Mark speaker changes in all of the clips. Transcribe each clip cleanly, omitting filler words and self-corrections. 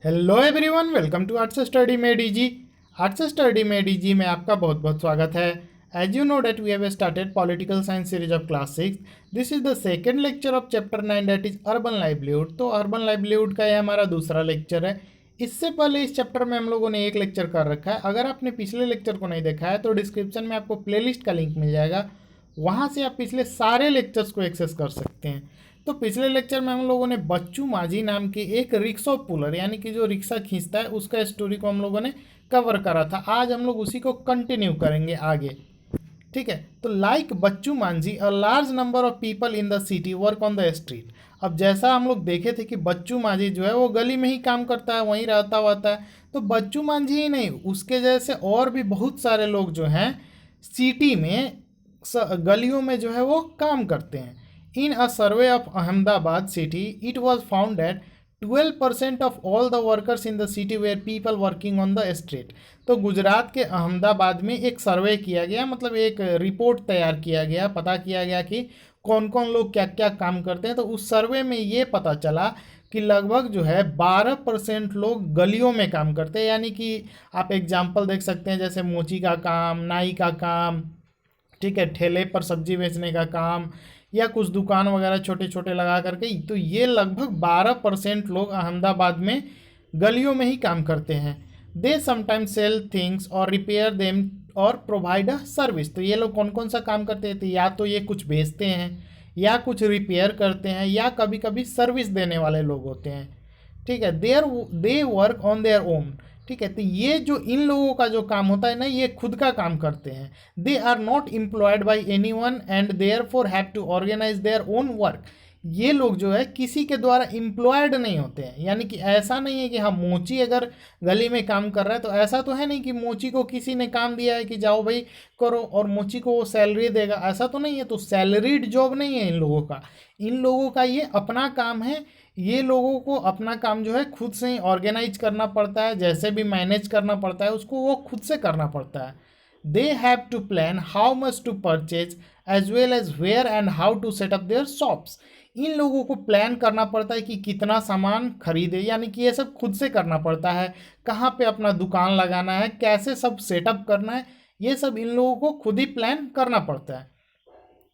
Speaker 1: Hello everyone, welcome to arts study में DG. Arts study में DG में आपका बहुत बहुत स्वागत है। As you know that we have started political science series of class 6। This is the second lecture of chapter 9 that is urban livelihood. तो urban livelihood का यह हमारा दूसरा लेक्चर है। इससे पहले इस चैप्टर में हम लोगों ने एक लेक्चर कर रखा है। अगर आपने पिछले लेक्चर को नहीं देखा है तो डिस्क्रिप्शन में आपको प्लेलिस्ट का लिंक मिल जाएगा, वहाँ से आप पिछले सारे लेक्चर्स को एक्सेस कर सकते हैं। तो पिछले लेक्चर में हम लोगों ने बच्चू माझी नाम के एक रिक्शा पुलर यानी कि जो रिक्शा खींचता है उसका स्टोरी को हम लोगों ने कवर करा था। आज हम लोग उसी को कंटिन्यू करेंगे आगे। ठीक है, तो like Bachchu Manjhi a large number of people in the city work on the street. अब जैसा हम लोग देखे थे कि बच्चू मांझी जो है वो गली में ही काम करता है, वहीं रहता हुआ है। तो बच्चू मांझी ही नहीं, उसके जैसे और भी बहुत सारे लोग जो हैं सिटी में गलियों में जो है वो काम करते हैं। In a survey of Ahmedabad city it was found that 12% of all the workers in the city were people working on the street. तो गुजरात के अहमदाबाद में एक सर्वे किया गया, मतलब एक रिपोर्ट तैयार किया गया, पता किया गया कि कौन कौन लोग क्या क्या काम करते हैं। तो उस सर्वे में ये पता चला कि लगभग जो है 12% लोग गलियों में काम करते हैं। यानी कि आप एग्जाम्पल देख सकते हैं, जैसे मोची का काम, नाई का काम, ठीक है, ठेले पर सब्जी बेचने का काम, या कुछ दुकान वगैरह छोटे छोटे लगा करके। तो ये लगभग 12% लोग अहमदाबाद में गलियों में ही काम करते हैं। दे समटाइम्स सेल थिंग्स और रिपेयर देम और प्रोवाइड अ सर्विस। तो ये लोग कौन कौन सा काम करते हैं? तो या तो ये कुछ बेचते हैं, या कुछ रिपेयर करते हैं, या कभी कभी सर्विस देने वाले लोग होते हैं। ठीक है, they work on their own. ठीक है, तो ये जो इन लोगों का जो काम होता है ना, ये खुद का काम करते हैं। They are not employed by anyone and therefore have to organise their own work. ये लोग जो है किसी के द्वारा एम्प्लॉयड नहीं होते हैं। यानी कि ऐसा नहीं है कि हाँ मोची अगर गली में काम कर रहा है तो ऐसा तो है नहीं कि मोची को किसी ने काम दिया है कि जाओ भाई करो और मोची को वो सैलरी देगा, ऐसा तो नहीं है। तो सैलरीड जॉब नहीं है इन लोगों का। इन लोगों का ये अपना काम है। ये लोगों को अपना काम जो है खुद से ही ऑर्गेनाइज करना पड़ता है, जैसे भी मैनेज करना पड़ता है उसको वो खुद से करना पड़ता है। They have to plan how much to purchase as well as where and how to set up their shops. इन लोगों को प्लान करना पड़ता है कि कितना सामान खरीदे, यानी कि ये सब खुद से करना पड़ता है। कहाँ पे अपना दुकान लगाना है, कैसे सब सेटअप करना है, ये सब इन लोगों को खुद ही प्लान करना पड़ता है।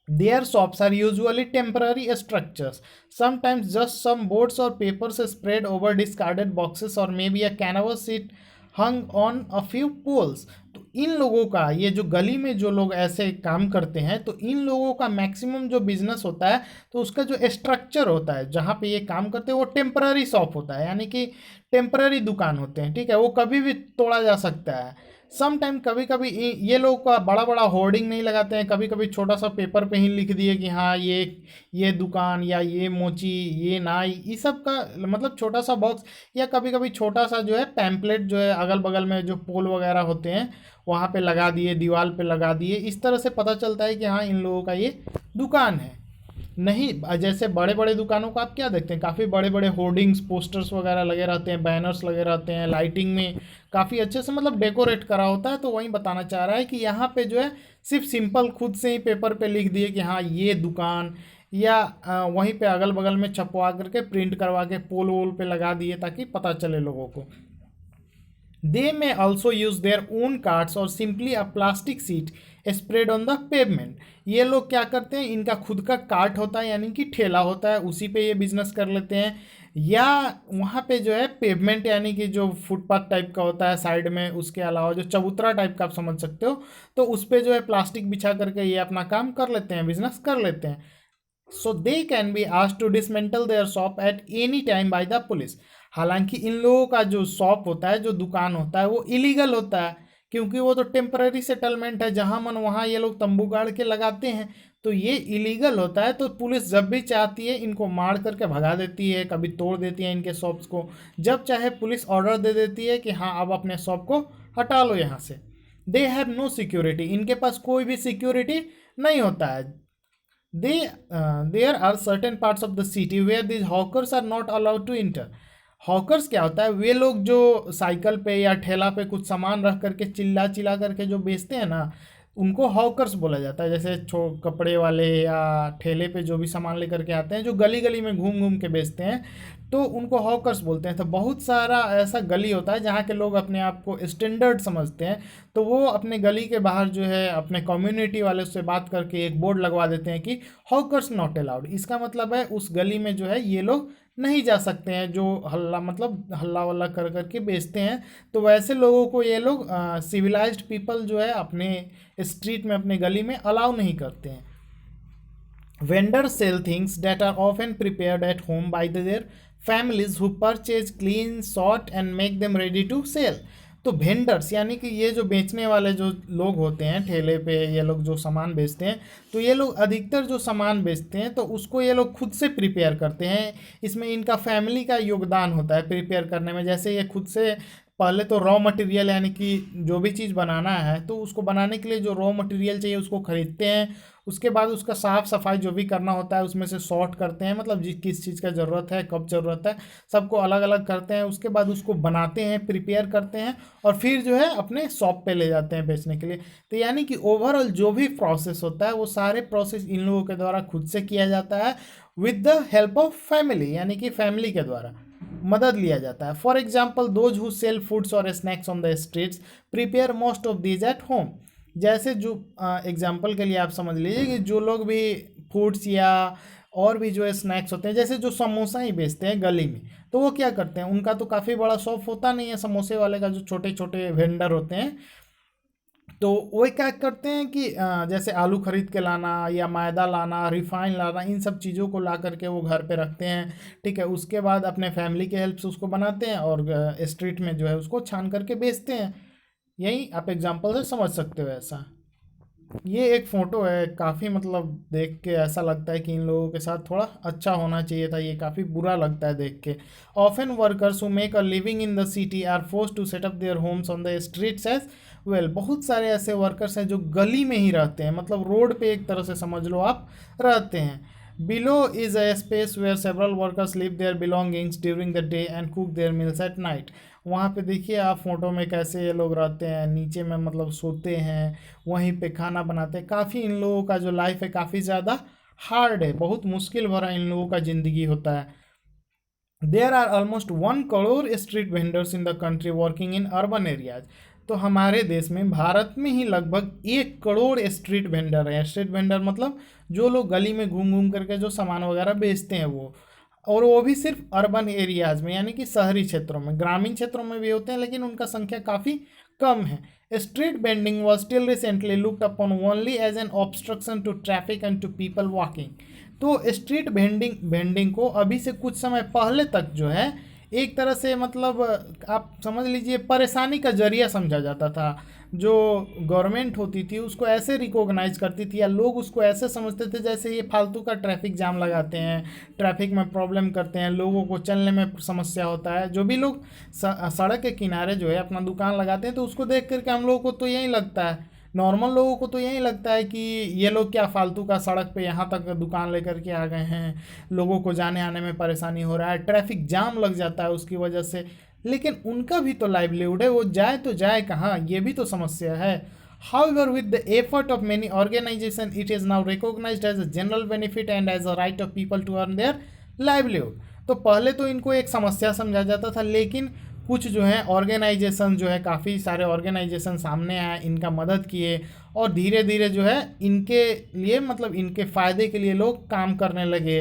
Speaker 1: Their shops are usually temporary structures, sometimes just some boards or papers spread over discarded boxes or maybe a canvas sheet hung on a few poles। तो इन लोगों का, ये जो गली में जो लोग ऐसे काम करते हैं, तो इन लोगों का मैक्सिमम जो बिजनेस होता है तो उसका जो स्ट्रक्चर होता है जहाँ पे ये काम करते हैं वो टेम्पररी शॉप होता है, यानी कि टेम्पररी दुकान होते हैं। ठीक है, वो कभी भी तोड़ा जा सकता है। सम टाइम कभी कभी ये लोग का बड़ा बड़ा होर्डिंग नहीं लगाते हैं, कभी कभी छोटा सा पेपर पे ही लिख दिए कि हाँ ये दुकान या ये मोची, ये नाई, ये सब का मतलब छोटा सा बॉक्स, या कभी कभी छोटा सा जो है पैम्पलेट जो है अगल बगल में जो पोल वगैरह होते हैं वहाँ पे लगा दिए, दीवार पे लगा दिए। इस तरह से पता चलता है कि हाँ इन लोगों का ये दुकान है। नहीं जैसे बड़े बड़े दुकानों को आप क्या देखते हैं, काफ़ी बड़े बड़े होर्डिंग्स, पोस्टर्स वगैरह लगे रहते हैं, बैनर्स लगे रहते हैं, लाइटिंग में काफ़ी अच्छे से मतलब डेकोरेट करा होता है। तो वही बताना चाह रहा है कि यहाँ पे जो है सिर्फ सिंपल खुद से ही पेपर पे लिख दिए कि हाँ ये दुकान, या वहीं पे अगल बगल में छपवा करके प्रिंट करवा के पोल वोल पे लगा दिए ताकि पता चले लोगों को। They may also use their own carts और simply a plastic sheet spread on the pavement. ये लोग क्या करते हैं, इनका खुद का कार्ट होता है यानी कि ठेला होता है, उसी पे ये बिजनेस कर लेते हैं। या वहाँ पे जो है पेवमेंट यानी कि जो फुटपाथ टाइप का होता है साइड में, उसके अलावा जो चबूतरा टाइप का आप समझ सकते हो, तो उस पर जो है प्लास्टिक बिछा करके ये अपना काम कर लेते हैं, बिजनेस कर लेते हैं। So they can be asked to dismantle their shop at any time by the police. हालांकि इन लोगों का जो शॉप होता है, जो दुकान होता है, वो इलीगल होता है, क्योंकि वो तो टेम्पररी सेटलमेंट है, जहां मन वहां ये लोग तंबू गाड़ के लगाते हैं। तो ये इलीगल होता है, तो पुलिस जब भी चाहती है इनको मार करके भगा देती है, कभी तोड़ देती है इनके शॉप्स को। जब चाहे पुलिस ऑर्डर दे देती है कि हाँ अब अपने शॉप को हटा लो यहाँ से। दे हैव नो सिक्योरिटी, इनके पास कोई भी सिक्योरिटी नहीं होता है। There are certain parts of the city where this hawkers are not allowed to enter. Hawkers क्या होता है, वे लोग जो साइकिल पे या ठेला पे कुछ सामान रख करके चिल्ला चिल्ला करके जो बेचते हैं ना, उनको हॉकर्स बोला जाता है। जैसे कपड़े वाले या ठेले पे जो भी सामान लेकर के आते हैं, जो गली गली में घूम घूम के बेचते हैं, तो उनको हॉकर्स बोलते हैं। तो बहुत सारा ऐसा गली होता है जहाँ के लोग अपने आप को स्टैंडर्ड समझते हैं, तो वो अपने गली के बाहर जो है अपने कम्युनिटी वाले से बात करके एक बोर्ड लगवा देते हैं कि हॉकर्स नॉट अलाउड। इसका मतलब है उस गली में जो है ये लोग नहीं जा सकते हैं, जो हल्ला मतलब हल्ला वल्ला कर करके बेचते हैं। तो वैसे लोगों को ये लोग सिविलाइज्ड पीपल जो है अपने स्ट्रीट में, अपने गली में अलाउ नहीं करते हैं। Vendors sell things that are often prepared at home by their families who purchase, clean, sort and make them ready to sell. तो वेंडर्स यानी कि ये जो बेचने वाले जो लोग होते हैं ठेले पे, ये लोग जो सामान बेचते हैं, तो ये लोग अधिकतर जो सामान बेचते हैं तो उसको ये लोग खुद से प्रिपेयर करते हैं। इसमें इनका फैमिली का योगदान होता है प्रिपेयर करने में। जैसे ये खुद से पहले तो रॉ मटेरियल यानी कि जो भी चीज़ बनाना है तो उसको बनाने के लिए जो रॉ मटेरियल चाहिए उसको खरीदते हैं। उसके बाद उसका साफ़ सफाई जो भी करना होता है उसमें से सॉर्ट करते हैं, मतलब जिस किस चीज़ का ज़रूरत है, कब ज़रूरत है, सबको अलग अलग करते हैं। उसके बाद उसको बनाते हैं, प्रिपेयर करते हैं और फिर जो है अपने शॉप पे ले जाते हैं बेचने के लिए। तो यानी कि ओवरऑल जो भी प्रोसेस होता है वो सारे प्रोसेस इन लोगों के द्वारा खुद से किया जाता है with the help of family, यानी कि फैमिली के द्वारा मदद लिया जाता है। For example those who sell foods और snacks on the streets prepare most of these at home. जैसे जो एग्जाम्पल के लिए आप समझ लीजिए कि जो लोग भी फूड्स या और भी जो है स्नैक्स होते हैं, जैसे जो समोसा ही बेचते हैं गली में, तो वो क्या करते हैं, उनका तो काफ़ी बड़ा शॉप होता नहीं है समोसे वाले का, जो छोटे छोटे वेंडर होते हैं, तो वो क्या करते हैं कि जैसे आलू खरीद के लाना या मैदा लाना, रिफाइन लाना, इन सब चीज़ों को ला करके वो घर पे रखते हैं। ठीक है, उसके बाद अपने फैमिली के हेल्प से उसको बनाते हैं और स्ट्रीट में जो है उसको छान करके बेचते हैं। यही आप एग्जांपल से समझ सकते हो ऐसा। ये एक फ़ोटो है, काफ़ी मतलब देख के ऐसा लगता है कि इन लोगों के साथ थोड़ा अच्छा होना चाहिए था, ये काफ़ी बुरा लगता है देख के। Often workers who make a living in the city are force to set up their homes on the streets as well. बहुत सारे ऐसे वर्कर्स हैं जो गली में ही रहते हैं, मतलब रोड पे एक तरह से समझ लो आप रहते हैं। Below is a space where several workers live their belongings during the day and cook their meals at night. वहाँ पे देखिए आप फोटो में कैसे ये लोग रहते हैं, नीचे में मतलब सोते हैं, वहीं पे खाना बनाते हैं। काफ़ी इन लोगों का जो लाइफ है काफ़ी ज़्यादा हार्ड है, बहुत मुश्किल भरा इन लोगों का ज़िंदगी होता है। There are almost 1 crore street vendors in the country working in urban areas. तो हमारे देश में, भारत में ही लगभग 1 करोड़ स्ट्रीट वेंडर हैं। स्ट्रीट वेंडर मतलब जो लोग गली में घूम घूम करके जो सामान वगैरह बेचते हैं वो, और वो भी सिर्फ अर्बन एरियाज में, यानी कि शहरी क्षेत्रों में। ग्रामीण क्षेत्रों में भी होते हैं लेकिन उनका संख्या काफ़ी कम है। Street vending was still recently looked upon only as an obstruction to traffic and to people walking. तो स्ट्रीट वेंडिंग को अभी से कुछ समय पहले तक जो है एक तरह से मतलब आप समझ लीजिए परेशानी का जरिया समझा जाता था। जो गवर्नमेंट होती थी उसको ऐसे रिकॉग्नाइज करती थी या लोग उसको ऐसे समझते थे जैसे ये फालतू का ट्रैफिक जाम लगाते हैं, ट्रैफिक में प्रॉब्लम करते हैं, लोगों को चलने में समस्या होता है। जो भी लोग सड़क के किनारे जो है अपना दुकान लगाते हैं तो उसको देख करके हम लोगों को तो यही लगता है, नॉर्मल लोगों को तो यही लगता है कि ये लोग क्या फालतू का सड़क पे यहाँ तक दुकान लेकर के आ गए हैं, लोगों को जाने आने में परेशानी हो रहा है, ट्रैफिक जाम लग जाता है उसकी वजह से। लेकिन उनका भी तो लाइवलीहुड है, वो जाए तो जाए कहाँ, ये भी तो समस्या है। However, with the effort of many organizations, it is now recognized as a general benefit and as a right of people to earn their livelihood। तो पहले तो इनको एक समस्या समझा जाता था, लेकिन कुछ जो है ऑर्गेनाइजेशन जो है, काफ़ी सारे ऑर्गेनाइजेशन सामने आए, इनका मदद किए और धीरे धीरे जो है इनके लिए मतलब इनके फ़ायदे के लिए लोग काम करने लगे।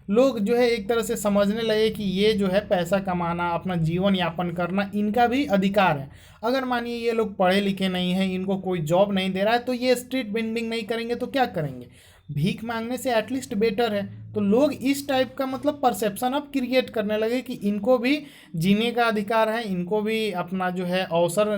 Speaker 1: लोग जो है एक तरह से समझने लगे कि ये जो है पैसा कमाना, अपना जीवन यापन करना इनका भी अधिकार है। अगर मानिए ये लोग पढ़े लिखे नहीं हैं, इनको कोई जॉब नहीं दे रहा है, तो ये स्ट्रीट वेंडिंग नहीं करेंगे तो क्या करेंगे, भीख मांगने से एटलीस्ट बेटर है। तो लोग इस टाइप का मतलब परसेप्शन अब क्रिएट करने लगे कि इनको भी जीने का अधिकार है, इनको भी अपना जो है अवसर,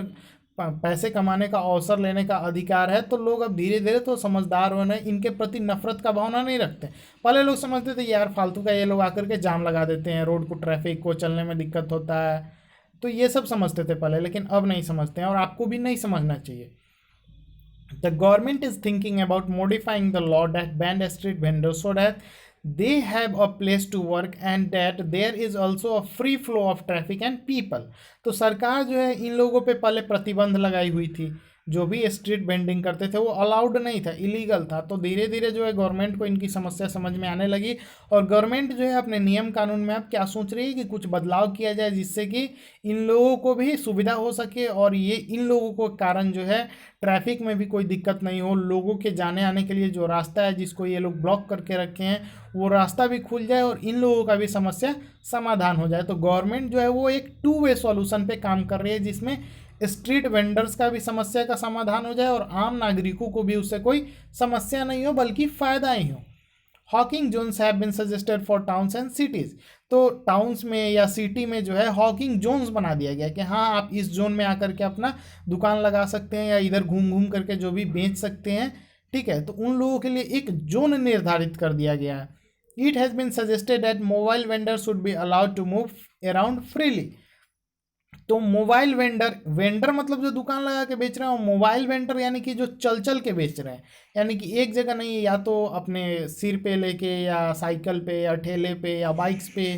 Speaker 1: पैसे कमाने का अवसर लेने का अधिकार है। तो लोग अब धीरे धीरे तो समझदार होने, इनके प्रति नफरत का भावना नहीं रखते। पहले लोग समझते थे यार फालतू का ये लोग आकर के जाम लगा देते हैं, रोड को, ट्रैफिक को चलने में दिक्कत होता है, तो ये सब समझते थे पहले, लेकिन अब नहीं समझते हैं और आपको भी नहीं समझना चाहिए। The government is thinking about modifying the law that bans street vendors so that they have a place to work and that there is also a free flow of traffic and people। तो सरकार जो है इन लोगों पे पहले प्रतिबंध लगाई हुई थी, जो भी स्ट्रीट वेंडिंग करते थे वो अलाउड नहीं था, इलीगल था। तो धीरे धीरे जो है गवर्नमेंट को इनकी समस्या समझ में आने लगी, और गवर्नमेंट जो है अपने नियम कानून में अब क्या सोच रही है कि कुछ बदलाव किया जाए जिससे कि इन लोगों को भी सुविधा हो सके, और ये इन लोगों को कारण जो है ट्रैफिक में भी कोई दिक्कत नहीं हो, लोगों के जाने आने के लिए जो रास्ता है जिसको ये लोग ब्लॉक करके रखे हैं वो रास्ता भी खुल जाए, और इन लोगों का भी समस्या समाधान हो जाए। तो गवर्नमेंट जो है वो एक टू वे सॉल्यूशन पे काम कर रही है, जिसमें स्ट्रीट वेंडर्स का भी समस्या का समाधान हो जाए और आम नागरिकों को भी उससे कोई समस्या नहीं हो बल्कि फ़ायदा ही हो। Hawking zones have been suggested for towns and cities. तो टाउन्स में या सिटी में जो है हॉकिंग जोन्स बना दिया गया कि हाँ आप इस जोन में आकर के अपना दुकान लगा सकते हैं या इधर घूम घूम करके जो भी बेच सकते हैं, ठीक है। तो उन लोगों के लिए एक जोन निर्धारित कर दिया गया है। It has been suggested that mobile vendor should be allowed to move around freely. तो मोबाइल वेंडर, वेंडर मतलब जो दुकान लगा के बेच रहे हैं, और मोबाइल वेंडर यानी कि जो चल चल के बेच रहे हैं, यानी कि एक जगह नहीं, या तो अपने सिर पे लेके या साइकिल पे या ठेले पे या बाइक्स पे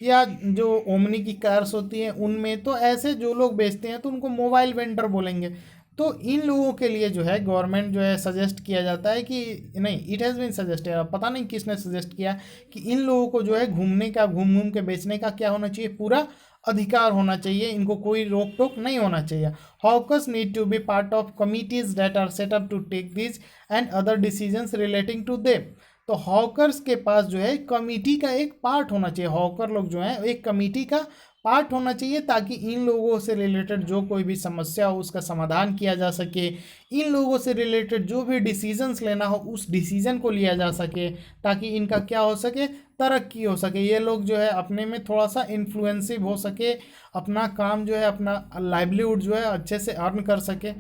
Speaker 1: या जो ओमनी की कार्स होती हैं उनमें, तो ऐसे जो लोग बेचते हैं तो उनको मोबाइल वेंडर बोलेंगे। तो इन लोगों के लिए जो है गवर्नमेंट जो है सजेस्ट किया जाता है कि नहीं, इट हैज़ बीन सजेस्टेड, पता नहीं किसने सजेस्ट किया कि इन लोगों को जो है घूमने का, घूम घूम के बेचने का क्या होना चाहिए, पूरा अधिकार होना चाहिए, इनको कोई रोक टोक नहीं होना चाहिए। Hawkers need to be part of committees that are set up to take this and other decisions relating to them. तो हॉकर्स के पास जो है कमिटी का एक पार्ट होना चाहिए, हॉकर लोग जो हैं एक कमिटी का पार्ट होना चाहिए, ताकि इन लोगों से रिलेटेड जो कोई भी समस्या हो उसका समाधान किया जा सके, इन लोगों से रिलेटेड जो भी डिसीजंस लेना हो उस डिसीजन को लिया जा सके, ताकि इनका क्या हो सके, तरक्की हो सके, ये लोग जो है अपने में थोड़ा सा इन्फ्लुएंसिव हो सके, अपना काम जो है, अपना लाइवलीहुड जो है अच्छे से अर्न कर सके।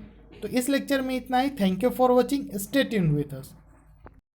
Speaker 1: तो इस लेक्चर में इतना ही। Thank you for watching, stay tuned with us.